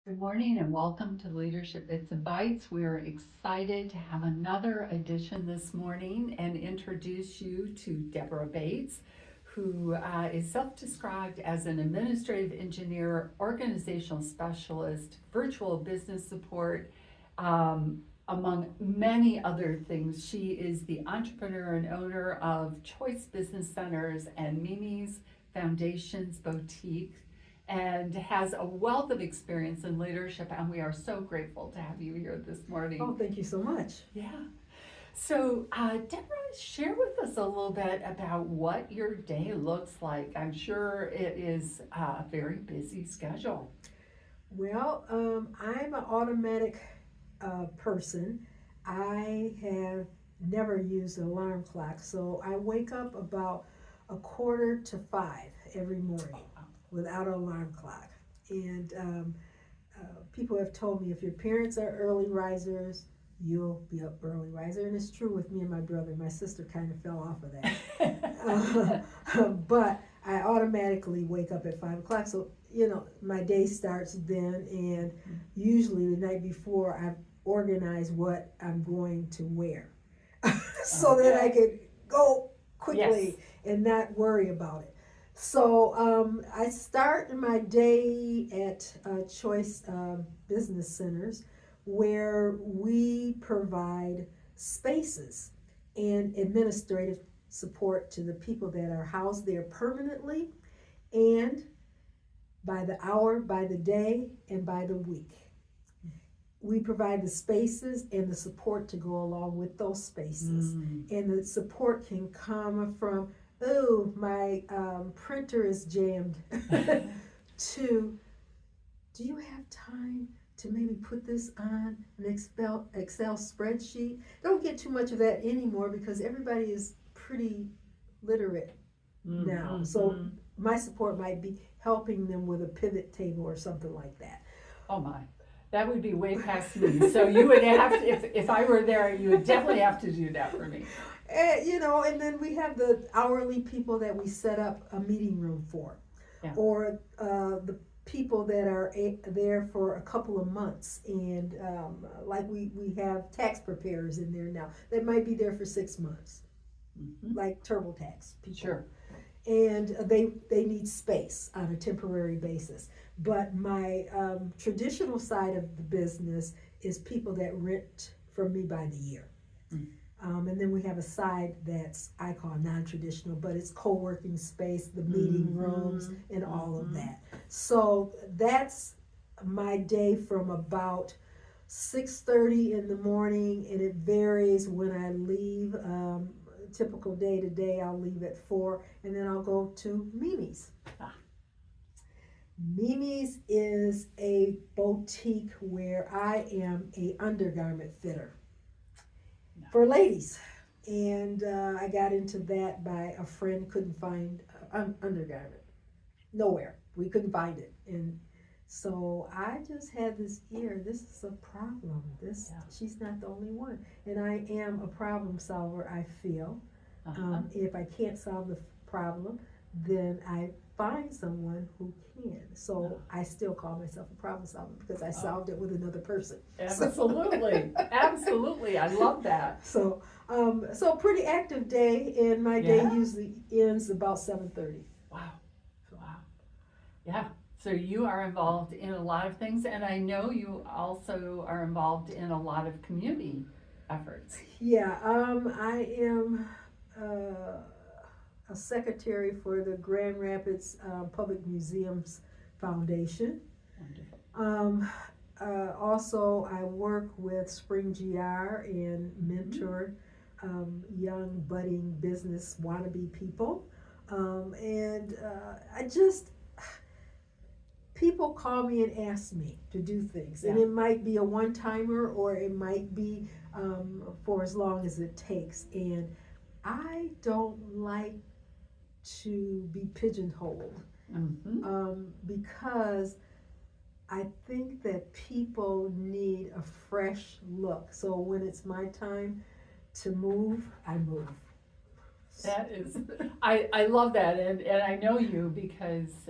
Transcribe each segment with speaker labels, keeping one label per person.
Speaker 1: Good morning and welcome to Leadership Bits and Bytes. We're excited to have another edition this morning and introduce you to Debra Bates, who is self-described as an administrative engineer, organizational specialist, virtual business support, among many other things. She is the entrepreneur and owner of Choice Business Centers and Mimi's Foundations Boutique, and has a wealth of experience in leadership, and we are so grateful to have you here this morning.
Speaker 2: Oh, thank you so much.
Speaker 1: Yeah. So, Deborah, share with us a little bit about what your day looks like. I'm sure it is a very busy schedule.
Speaker 2: Well, I'm an automatic person. I have never used an alarm clock, so I wake up about 4:45 every morning without an alarm clock. And people have told me if your parents are early risers, you'll be up early riser. And it's true with me and my brother. My sister kind of fell off of that. But I automatically wake up at 5 o'clock. So, my day starts then. And usually the night before, I've organized what I'm going to wear so that I can go quickly and not worry about it. So I start my day at Choice Business Centers, where we provide spaces and administrative support to the people that are housed there permanently, and by the hour, by the day, and by the week. We provide the spaces and the support to go along with those spaces. And the support can come from, oh, my printer is jammed, to, do you have time to maybe put this on an Excel spreadsheet? Don't get too much of that anymore because everybody is pretty literate now. So my support might be helping them with a pivot table or something like that.
Speaker 1: Oh my, that would be way past me. So you would have to, if I were there, you would definitely have to do that for me.
Speaker 2: And then we have the hourly people that we set up a meeting room for, or the people that are there for a couple of months, and like we have tax preparers in there now that might be there for 6 months, like TurboTax people.
Speaker 1: Sure.
Speaker 2: And they need space on a temporary basis. But my traditional side of the business is people that rent from me by the year. And then we have a side that's, I call non-traditional, but it's co-working space, the meeting rooms, and all of that. So that's my day from about 6:30 in the morning, and it varies when I leave. Typical day to day, I'll leave at 4, and then I'll go to Mimi's. Mimi's is a boutique where I am a undergarment fitter for ladies, and I got into that by a friend couldn't find undergarment nowhere. We couldn't find it, and so I just had this ear. This is a problem. She's not the only one, and I am a problem solver. I feel if I can't solve the problem, then I find someone who can. So I still call myself a problem solver because I solved it with another person.
Speaker 1: Absolutely, absolutely. I love that.
Speaker 2: So pretty active day, and my day usually ends about 7:30.
Speaker 1: Wow. Yeah. So you are involved in a lot of things, and I know you also are involved in a lot of community efforts.
Speaker 2: Yeah. I am a secretary for the Grand Rapids Public Museums Foundation.
Speaker 1: Wonderful.
Speaker 2: Also, I work with Spring GR and mentor young budding business wannabe people. People call me and ask me to do things, and it might be a one-timer, or it might be for as long as it takes. And I don't like to be pigeonholed because I think that people need a fresh look. So when it's my time to move, I move.
Speaker 1: That is, I love that, and I know you because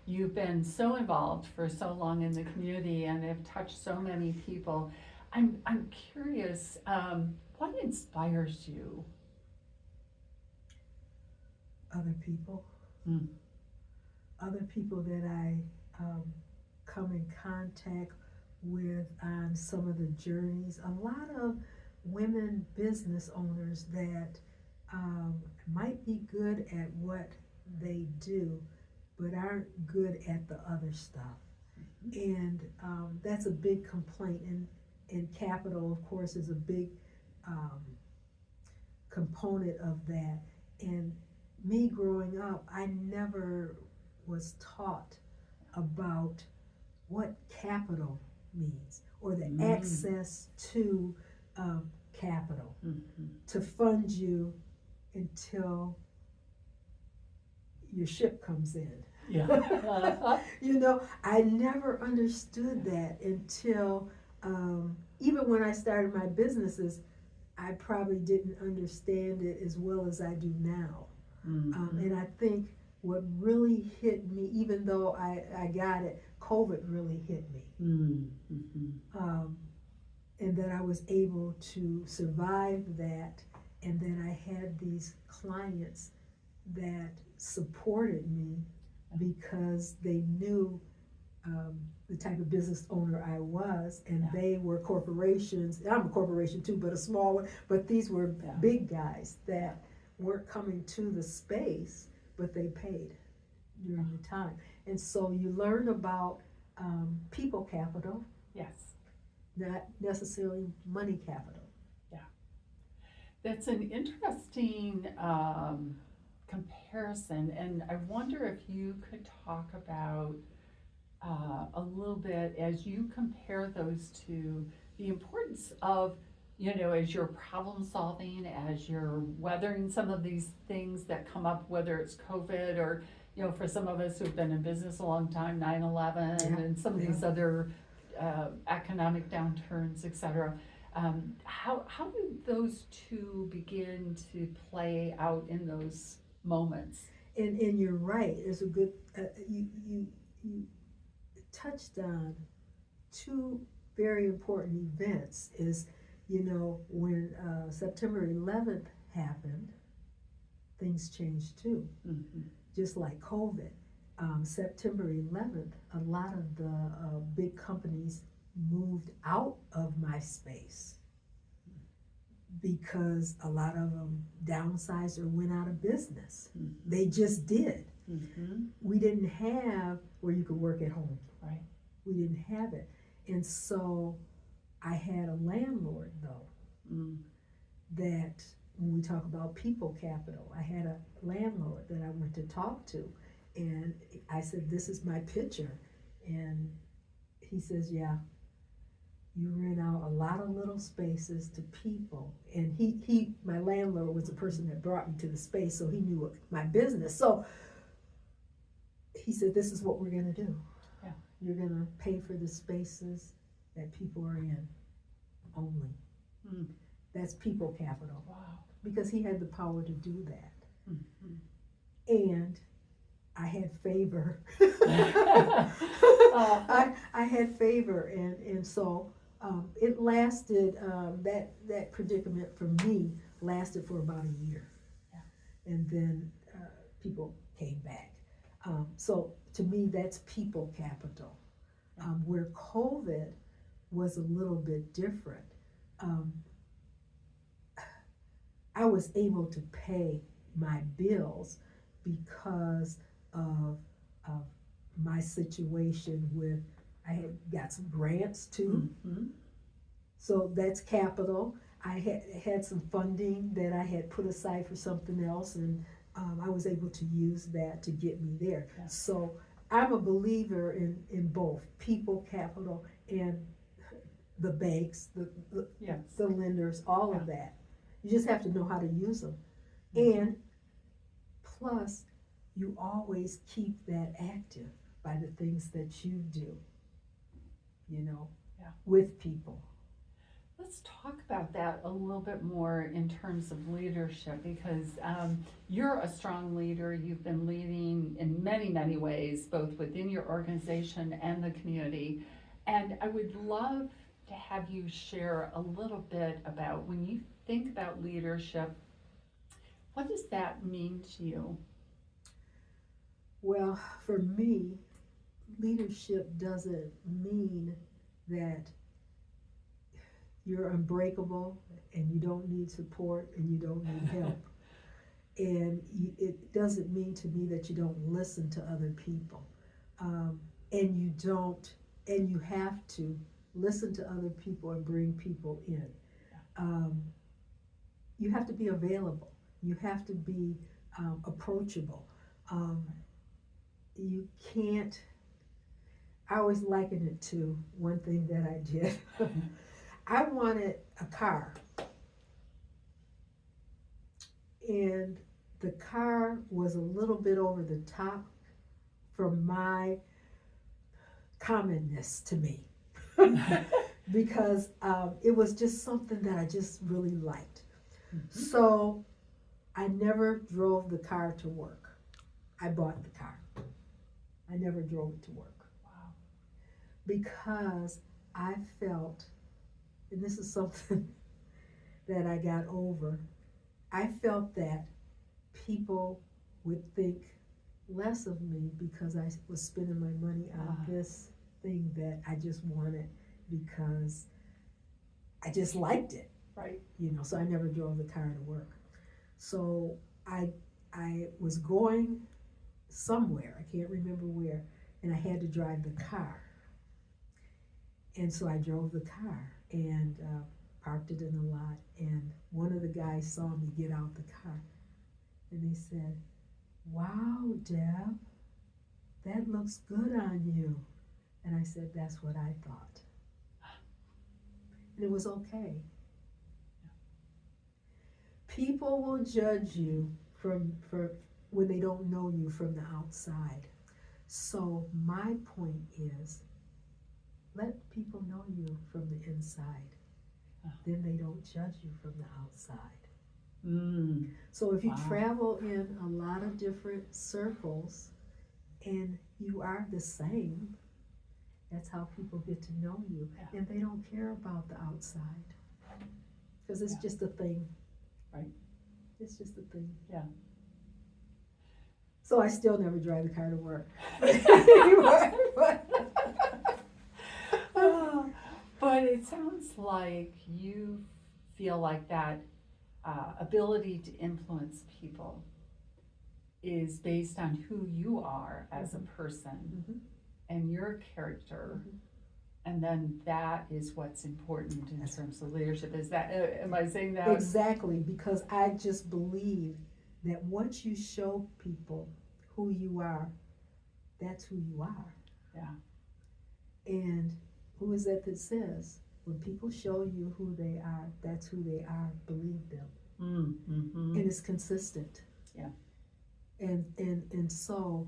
Speaker 1: you've been so involved for so long in the community and have touched so many people. I'm curious, what inspires you?
Speaker 2: Other people.
Speaker 1: Mm.
Speaker 2: Other people that I come in contact with on some of the journeys. A lot of women business owners that might be good at what they do, but aren't good at the other stuff. And that's a big complaint. And capital, of course, is a big um, component of that. And me growing up, I never was taught about what capital means or the access to capital to fund you until your ship comes in.
Speaker 1: Yeah.
Speaker 2: You know, I never understood that until even when I started my businesses, I probably didn't understand it as well as I do now. And I think what really hit me, even though I got it, COVID really hit me. And that I was able to survive that, and then I had these clients that supported me because they knew the type of business owner I was, and they were corporations. I'm a corporation too, but a small one. But these were big guys that weren't coming to the space, but they paid during the time. And so you learn about people capital.
Speaker 1: Yes.
Speaker 2: Not necessarily money capital.
Speaker 1: Yeah. That's an interesting comparison, and I wonder if you could talk about a little bit as you compare those two, the importance of, you know, as you're problem solving, as you're weathering some of these things that come up, whether it's COVID or, you know, for some of us who've been in business a long time, 9/11 and some of these other economic downturns, etc. How do those two begin to play out in those moments?
Speaker 2: And you're right. There's a good you touched on two very important events. Is, you know, when September 11th happened, things changed too. Just like COVID. September 11th, a lot of the big companies moved out of my space because a lot of them downsized or went out of business. They just did. We didn't have where you could work at home.
Speaker 1: Right.
Speaker 2: We didn't have it. And so I had a landlord though, that when we talk about people capital, I had a landlord that I went to talk to. And I said, this is my picture. And he says, yeah, you rent out a lot of little spaces to people. And he my landlord was the person that brought me to the space, so he knew my business. So he said, this is what we're gonna do.
Speaker 1: Yeah.
Speaker 2: You're gonna pay for the spaces that people are in only. That's people capital.
Speaker 1: Wow.
Speaker 2: Because he had the power to do that. And I had favor. I had favor, and so it lasted. That predicament for me lasted for about a year, and then people came back. So to me, that's people capital. Where COVID was a little bit different. I was able to pay my bills because of my situation with, I had got some grants too. So that's capital. I had some funding that I had put aside for something else, and I was able to use that to get me there. So I'm a believer in both people capital and the banks, the lenders, all of that. You just have to know how to use them. And plus, you always keep that active by the things that you do, you know, with people.
Speaker 1: Let's talk about that a little bit more in terms of leadership because you're a strong leader. You've been leading in many, many ways, both within your organization and the community. And I would love to have you share a little bit about when you think about leadership, what does that mean to you?
Speaker 2: Well, for me, leadership doesn't mean that you're unbreakable and you don't need support and you don't need help. And it doesn't mean to me that you don't listen to other people. And you don't, and you have to listen to other people and bring people in. You have to be available. You have to be approachable. You can't, I always liken it to one thing that I did. I wanted a car, and the car was a little bit over the top from my commonness to me because it was just something that I just really liked. So I never drove the car to work. I bought the car. I never drove it to work.
Speaker 1: Wow.
Speaker 2: Because I felt, and this is something that I got over, I felt that people would think less of me because I was spending my money on this thing that I just wanted because I just liked it.
Speaker 1: Right.
Speaker 2: You know, so I never drove the car to work. So I was going somewhere, I can't remember where, and I had to drive the car. And so I drove the car and parked it in the lot, and one of the guys saw me get out the car, and he said, "Wow, Deb, that looks good on you." And I said, "That's what I thought." And it was okay. People will judge you for when they don't know you from the outside. So my point is, let people know you from the inside. Then they don't judge you from the outside. So if you travel in a lot of different circles and you are the same, that's how people get to know you. And they don't care about the outside. Because it's just a thing.
Speaker 1: Right.
Speaker 2: It's just a thing.
Speaker 1: Yeah.
Speaker 2: So I still never drive the car to work.
Speaker 1: But it sounds like you feel like that ability to influence people is based on who you are as a person and your character. And then that is what's important in terms of leadership. Is that, am I saying that?
Speaker 2: Exactly, because I just believe that once you show people who you are, that's who you are.
Speaker 1: Yeah.
Speaker 2: And who is that says, when people show you who they are, that's who they are, believe them. And it's consistent.
Speaker 1: Yeah.
Speaker 2: And so,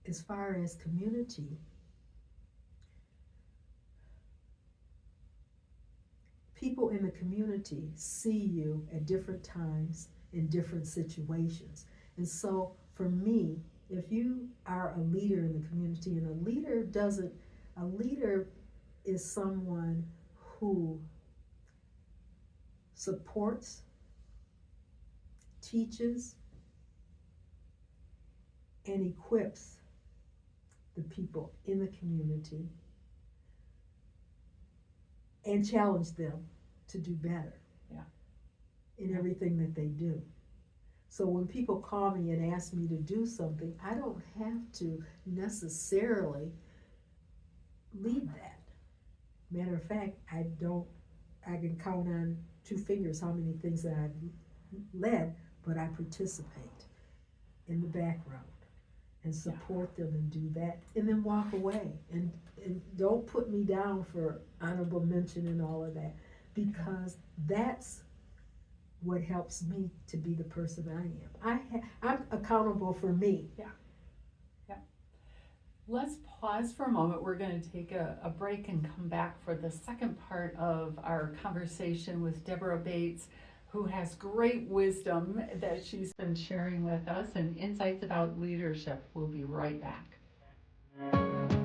Speaker 2: as far as community, people in the community see you at different times in different situations. And so for me, if you are a leader in the community, and a leader is someone who supports, teaches, and equips the people in the community and challenge them to do better in everything that they do. So when people call me and ask me to do something, I don't have to necessarily lead that. Matter of fact, I can count on 2 fingers how many things that I've led, but I participate in the background and support them and do that, and then walk away. And don't put me down for honorable mention and all of that, because that's what helps me to be the person I am. I'm accountable for me.
Speaker 1: Let's pause for a moment. We're going to take a break and come back for the second part of our conversation with Debra Bates, who has great wisdom that she's been sharing with us and insights about leadership. We'll be right back.